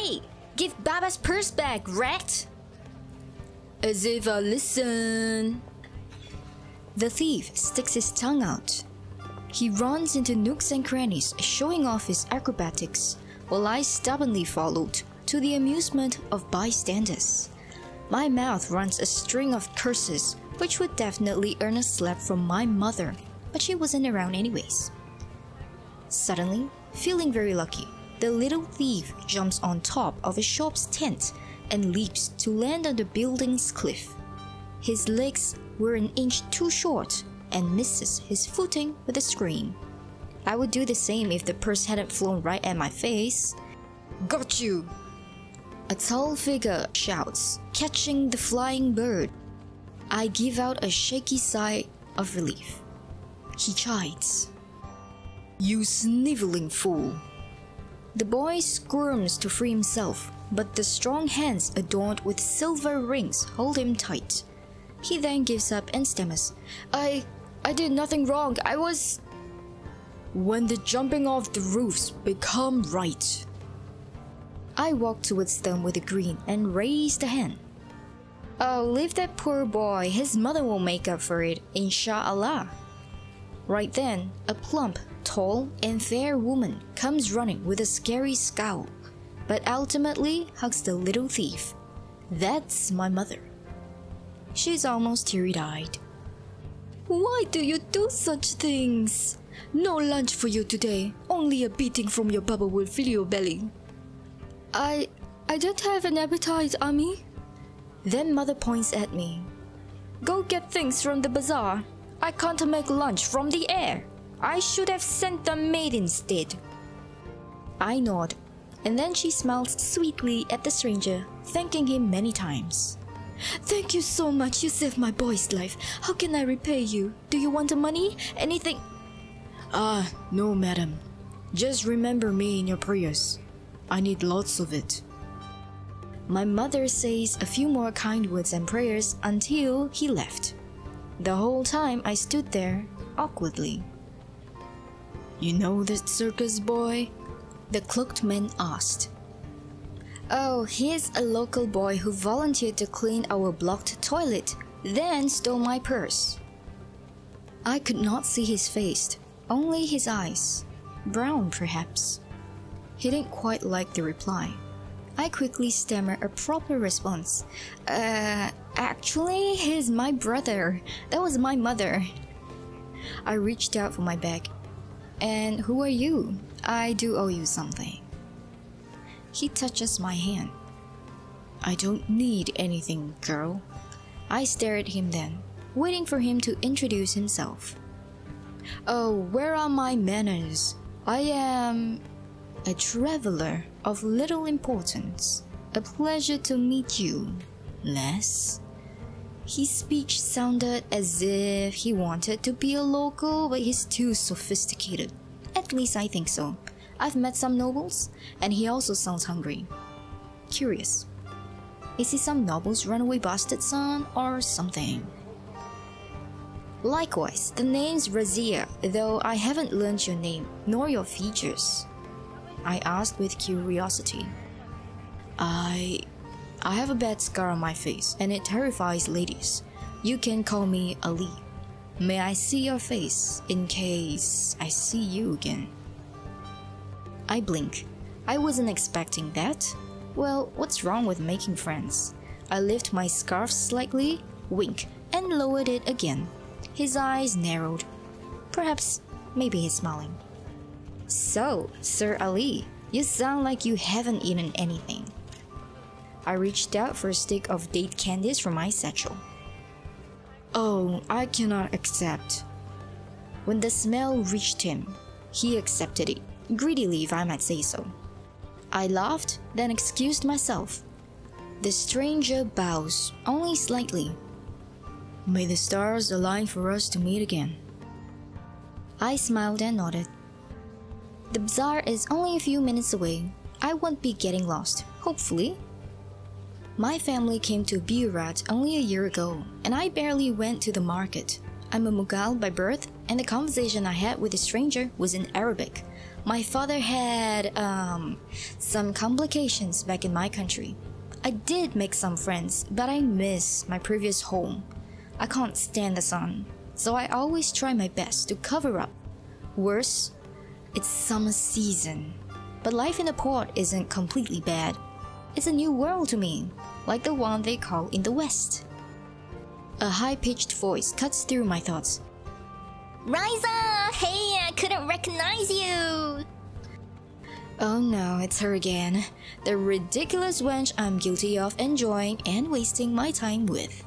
Hey! Give Baba's purse back, rat! As if I listen. The thief sticks his tongue out. He runs into nooks and crannies, showing off his acrobatics, while I stubbornly followed, to the amusement of bystanders. My mouth runs a string of curses, which would definitely earn a slap from my mother, but she wasn't around anyways. Suddenly, feeling very lucky, the little thief jumps on top of a shop's tent and leaps to land on the building's cliff. His legs were an inch too short and misses his footing with a scream. I would do the same if the purse hadn't flown right at my face. Got you! A tall figure shouts, catching the flying bird. I give out a shaky sigh of relief. He chides. You sniveling fool! The boy squirms to free himself, but the strong hands adorned with silver rings hold him tight. He then gives up and stammers, I did nothing wrong, I was... When the jumping off the roofs become right. I walk towards them with a grin and raise the hand. Oh, leave that poor boy, his mother will make up for it, inshallah. Right then, a plump, tall, and fair woman comes running with a scary scowl, but ultimately hugs the little thief. That's my mother. She's almost teary-eyed. Why do you do such things? No lunch for you today, only a beating from your baba will fill your belly. I don't have an appetite, Ami. Then mother points at me. Go get things from the bazaar. I can't make lunch from the air. I should have sent the maid instead. I nod, and then she smiles sweetly at the stranger, thanking him many times. Thank you so much, you saved my boy's life. How can I repay you? Do you want the money? Anything? No, madam. Just remember me in your prayers. I need lots of it. My mother says a few more kind words and prayers until he left. The whole time I stood there, awkwardly. You know that circus boy? The cloaked man asked. Oh, he's a local boy who volunteered to clean our blocked toilet, then stole my purse. I could not see his face, only his eyes. Brown, perhaps. He didn't quite like the reply. I quickly stammered a proper response. Actually, he's my brother. That was my mother. I reached out for my bag. And who are you? I do owe you something. He touches my hand. I don't need anything, girl. I stare at him then, waiting for him to introduce himself. Oh, where are my manners? I am a traveler of little importance. A pleasure to meet you, Les. His speech sounded as if he wanted to be a local, but he's too sophisticated. At least I think so. I've met some nobles, and he also sounds hungry. Curious. Is he some noble's runaway bastard son or something? Likewise, the name's Razia, though I haven't learned your name, nor your features. I asked with curiosity. I have a bad scar on my face, and it terrifies ladies. You can call me Ali. May I see your face, in case I see you again? I blink. I wasn't expecting that. Well, what's wrong with making friends? I lift my scarf slightly, wink, and lowered it again. His eyes narrowed. Perhaps, maybe he's smiling. So, Sir Ali, you sound like you haven't eaten anything. I reached out for a stick of date candies from my satchel. Oh, I cannot accept. When the smell reached him, he accepted it, greedily if I might say so. I laughed, then excused myself. The stranger bows, only slightly. May the stars align for us to meet again. I smiled and nodded. The bazaar is only a few minutes away. I won't be getting lost, hopefully. My family came to Beirut only a year ago, and I barely went to the market. I'm a Mughal by birth, and the conversation I had with the stranger was in Arabic. My father had, some complications back in my country. I did make some friends, but I miss my previous home. I can't stand the sun, so I always try my best to cover up. Worse, it's summer season. But life in the port isn't completely bad. It's a new world to me, like the one they call in the West. A high-pitched voice cuts through my thoughts. Razia! Hey, I couldn't recognize you! Oh no, it's her again. The ridiculous wench I'm guilty of enjoying and wasting my time with.